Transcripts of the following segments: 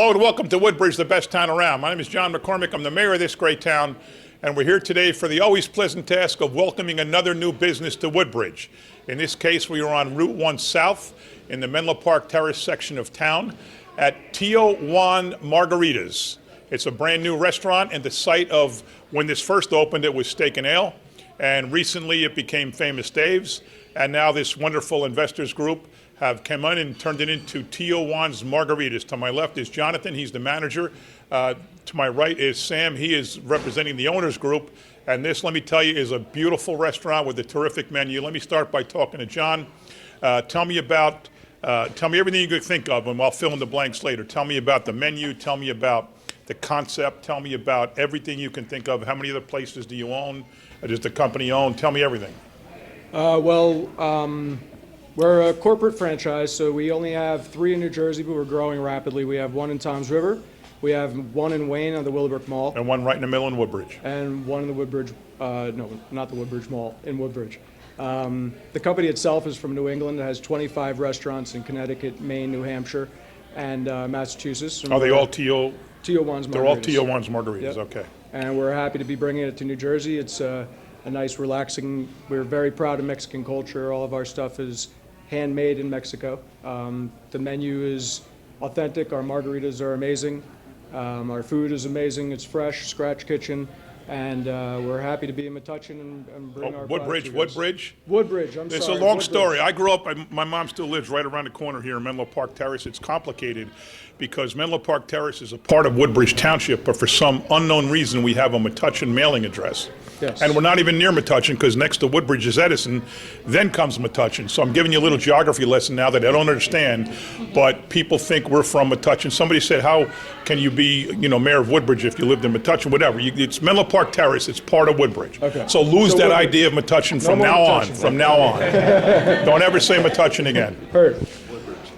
Hello and welcome to Woodbridge, the best town around. My name is John McCormick. I'm the mayor of this great town, and we're here today for the always pleasant task of welcoming another new business to Woodbridge. In this case, we are on Route 1 South in the Menlo Park Terrace section of town at Tio Juan Margaritas. It's a brand new restaurant and the site of, when this first opened, it was Steak and Ale, and recently it became Famous Dave's, and now this wonderful investors group have come in and turned it into Tio Juan's Margaritas. To my left is Jonathan, he's the manager. To my right is Sam, he is representing the owners group. And this, let me tell you, is a beautiful restaurant with a terrific menu. Let me start by talking to John. Tell me everything you could think of, and I'll fill in the blanks later. Tell me about the menu, tell me about the concept, tell me about everything you can think of. How many other places do you own? Does the company own? Tell me everything. We're a corporate franchise, so we only have 3 in New Jersey, but we're growing rapidly. We have 1 in Toms River, we have 1 in Wayne on the Willowbrook Mall, And one right in the middle in Woodbridge. and 1 in the Woodbridge, no, not the Woodbridge Mall, in Woodbridge. The company itself is from New England. It has 25 restaurants in Connecticut, Maine, New Hampshire, and Massachusetts. And Are they we're all Tio? Tio Juan's Margaritas. They're all Tio Juan's Margaritas, Yep. okay. And we're happy to be bringing it to New Jersey. It's a nice, relaxing, we're very proud of Mexican culture. All of our stuff is handmade in Mexico. The menu is authentic. Our margaritas are amazing. Our food is amazing. It's fresh, scratch kitchen, and we're happy to be in Metuchen and bring our Woodbridge, product to you guys. Woodbridge? Woodbridge, I'm It's sorry. a long Woodbridge. story. I grew up, my mom still lives right around the corner here in Menlo Park Terrace. It's complicated because Menlo Park Terrace is a part of Woodbridge Township, but for some unknown reason, we have a Metuchen mailing address. Yes. And we're not even near Metuchen because next to Woodbridge is Edison, then comes Metuchen. So I'm giving you a little geography lesson now that I don't understand, but people think we're from Metuchen. Somebody said, how can you be, mayor of Woodbridge if you lived in Metuchen? Whatever. It's Menlo Park Terrace. It's part of Woodbridge. Okay. So lose So that Woodbridge. idea of Metuchen from more now on. Metuchen. From now on. Don't ever say Metuchen again. Heard.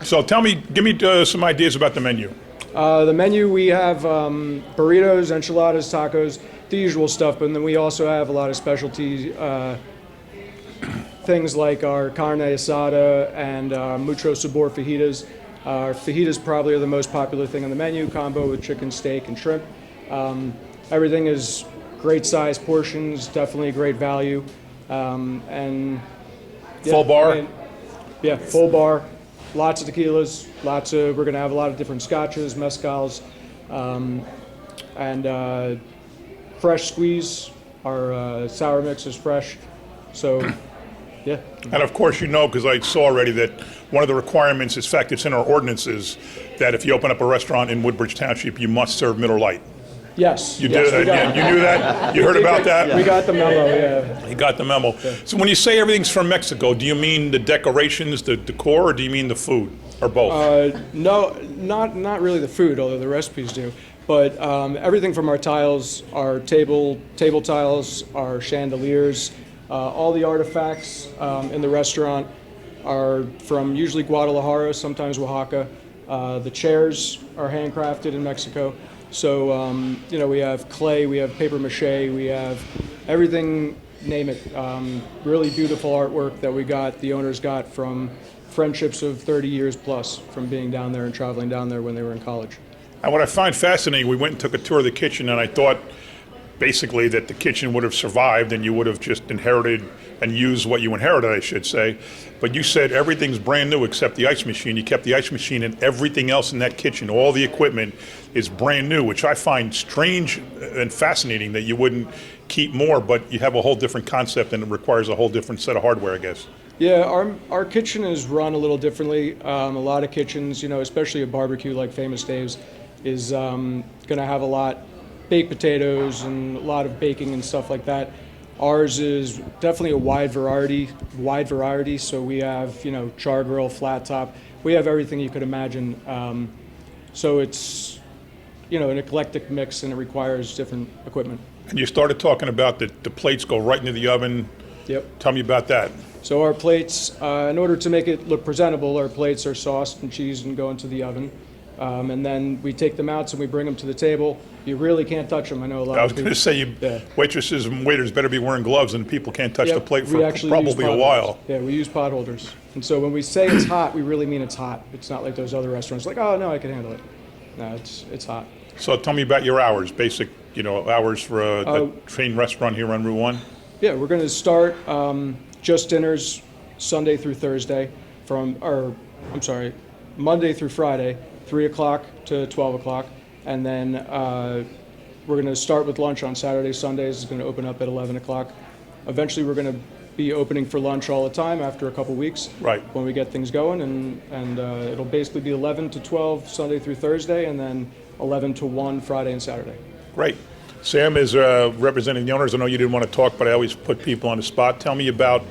So give me some ideas about the menu. The menu, we have burritos, enchiladas, tacos, the usual stuff, but then we also have a lot of specialty things like our carne asada and mucho sabor fajitas. Our fajitas probably are the most popular thing on the menu, combo with chicken, steak, and shrimp. Everything is great size portions, definitely a great value. And yeah, Full bar? I mean, yeah, full bar. Lots of tequilas, we're going to have a lot of different scotches, mezcals, and fresh squeeze. Our sour mix is fresh. So, yeah. And of course, because I saw already that one of the requirements, in fact, it's in our ordinances, that if you open up a restaurant in Woodbridge Township, you must serve Miller Lite. Yes. You yes, did. we got it. You knew that? You heard about that? We got the memo, yeah. You got the memo. So when you say everything's from Mexico, do you mean the decorations, the decor, or do you mean the food, or both? No, not really the food, although the recipes do. But everything from our tiles, our table tiles, our chandeliers, all the artifacts in the restaurant are from usually Guadalajara, sometimes Oaxaca. The chairs are handcrafted in Mexico. So, we have clay, we have paper mache, we have everything, name it. Really beautiful artwork that the owners got from friendships of 30 years plus from being down there and traveling down there when they were in college. And what I find fascinating, we went and took a tour of the kitchen, and I thought basically that the kitchen would have survived and you would have just inherited and used what you inherited, I should say. But you said everything's brand new except the ice machine. You kept the ice machine, and everything else in that kitchen, all the equipment is brand new, which I find strange and fascinating that you wouldn't keep more, but you have a whole different concept and it requires a whole different set of hardware, I guess. Yeah, our kitchen is run a little differently. A lot of kitchens, especially a barbecue like Famous Dave's, is going to have a lot baked potatoes and a lot of baking and stuff like that. Ours is definitely a wide variety. So we have, char grill, flat top. We have everything you could imagine. So it's, an eclectic mix, and it requires different equipment. And you started talking about the plates go right into the oven. Yep. Tell me about that. So our plates, in order to make it look presentable, our plates are sauced and cheesed and go into the oven. And then we take them out and we bring them to the table. You really can't touch them. I know a lot I of was people. going to say, waitresses and waiters better be wearing gloves, and people can't touch the Yep, plate we for actually probably use a pot while. holders. Yeah, we use pot holders. And so when we say it's hot, we really mean it's hot. It's not like those other restaurants, like, oh, no, I can handle it. No, it's hot. So tell me about your hours, basic, hours for a chain restaurant here on Route 1. Yeah, we're going to start just dinners Sunday through Thursday Monday through Friday, 3 o'clock to 12 o'clock. And then we're going to start with lunch on Saturdays, Sundays. It's going to open up at 11 o'clock. Eventually, we're going to be opening for lunch all the time after a couple weeks. Right. When we get things going. And it'll basically be 11 to 12 Sunday through Thursday, and then 11 to 1 Friday and Saturday. Great. Sam is representing the owners. I know you didn't want to talk, but I always put people on the spot. Tell me about,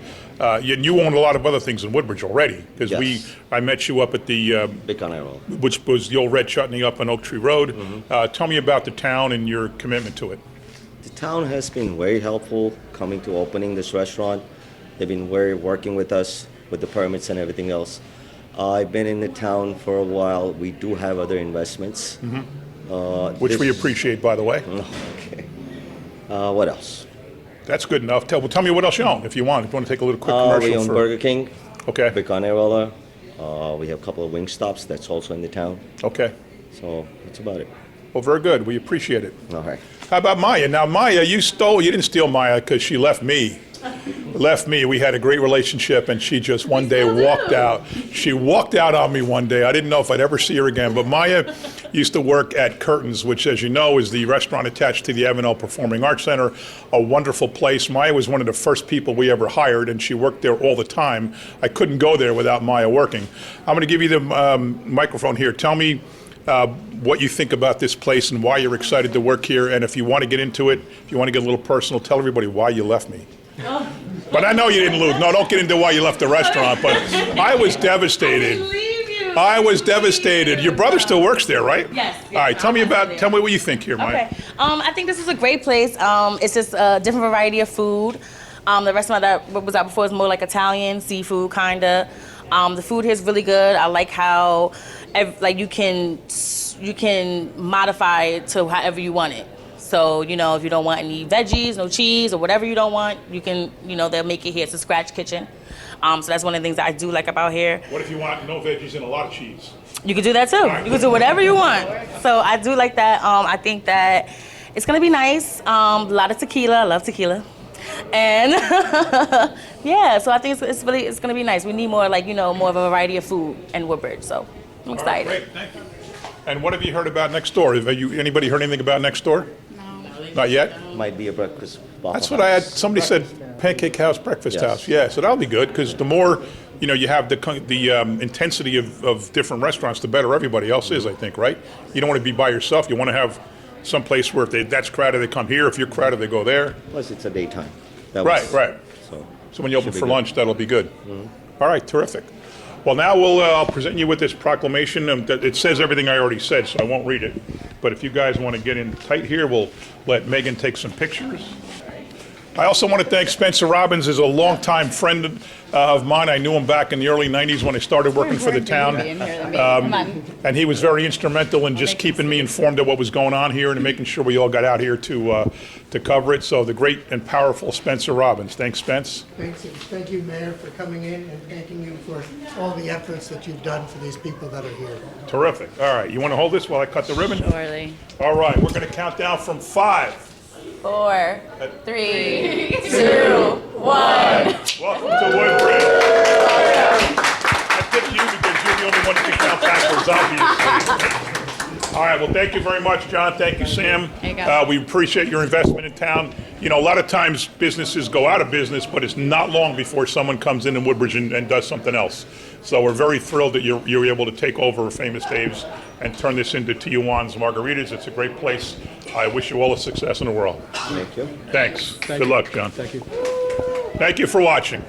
you own a lot of other things in Woodbridge already, because Yes. I met you up at the, Big on Arrow. which was the old red chutney up on Oak Tree Road. Tell me about the town and your commitment to it. The town has been very helpful coming to opening this restaurant. They've been very working with us with the permits and everything else. I've been in the town for a while. We do have other investments. Which we appreciate, by the way. Okay. What else? That's good enough. Tell me what else you own, if you want. If you want to take a little quick commercial. We own Burger King, Okay, Big on Arrow. We have a couple of wing stops that's also in the town. okay. So that's about it. Well, very good. We appreciate it. All right. How about Maya? Now, Maya, you didn't steal Maya because she left me. We had a great relationship, and she just one day walked out. She walked out on me one day. I didn't know if I'd ever see her again. But Maya used to work at Curtains, which, as you know, is the restaurant attached to the Avenel Performing Arts Center, a wonderful place. Maya was one of the first people we ever hired, and she worked there all the time. I couldn't go there without Maya working. I'm going to give you the microphone here. Tell me what you think about this place and why you're excited to work here. And if you want to get into it, if you want to get a little personal, tell everybody why you left me. But I know you didn't lose. No, don't get into why you left the restaurant. But I was devastated. I was devastated. Your brother still works there, right? Yes. All right. Tell me what you think here, Maya. Okay. I think this is a great place. It's just a different variety of food. The restaurant that was out before is more like Italian, seafood kinda. The food here is really good. I like how you can modify it to however you want it. So, if you don't want any veggies, no cheese, or whatever you don't want, you can, they'll make it here. It's a scratch kitchen. So that's one of the things that I do like about here. What if you want no veggies and a lot of cheese? You can do that too. You can do whatever you want. So I do like that. I think that it's gonna be nice. A lot of tequila. I love tequila. And yeah, so I think it's gonna be nice. We need more more of a variety of food in Woodbridge. So I'm excited. All right, great. Thank you. And what have you heard about next door? Anybody heard anything about next door? Not yet? Might be a breakfast Waffle That's what I had. House. Somebody said Pancake House, Breakfast Yes. House. Yeah, so that'll be good because the more, you have the intensity of different restaurants, the better everybody else is, I think, right? You don't want to be by yourself. You want to have some place where if that's crowded, they come here. If you're crowded, they go there. Plus, it's a daytime. That Right, was- right. So when you open should be for good. lunch, that'll be good. All right, terrific. Well, now I'll present you with this proclamation. It says everything I already said, so I won't read it. But if you guys want to get in tight here, we'll let Megan take some pictures. I also want to thank Spencer Robbins, is a longtime friend of mine. I knew him back in the early 90s when I started working for the town. And he was very instrumental in just keeping me informed of what was going on here and making sure we all got out here to cover it. So the great and powerful Spencer Robbins. Thanks, Spence. Thanks, and thank you, Mayor, for coming in and thanking you for all the efforts that you've done for these people that are here. Terrific. All right, you want to hold this while I cut the ribbon? Surely. All right, we're going to count down from 5. 4, 3, 2, 1. Welcome to Woodbridge. I picked you because you're the only one that can count backwards, obviously. All right, well, thank you very much, John. Thank you, Sam. There you go. We appreciate your investment in town. A lot of times businesses go out of business, but it's not long before someone comes in Woodbridge and does something else. So we're very thrilled that you're able to take over Famous Dave's and turn this into Tio Juan's Margaritas. It's a great place. I wish you all the success in the world. Thank you. Thanks. Good luck, John. Thank you. Thank you for watching.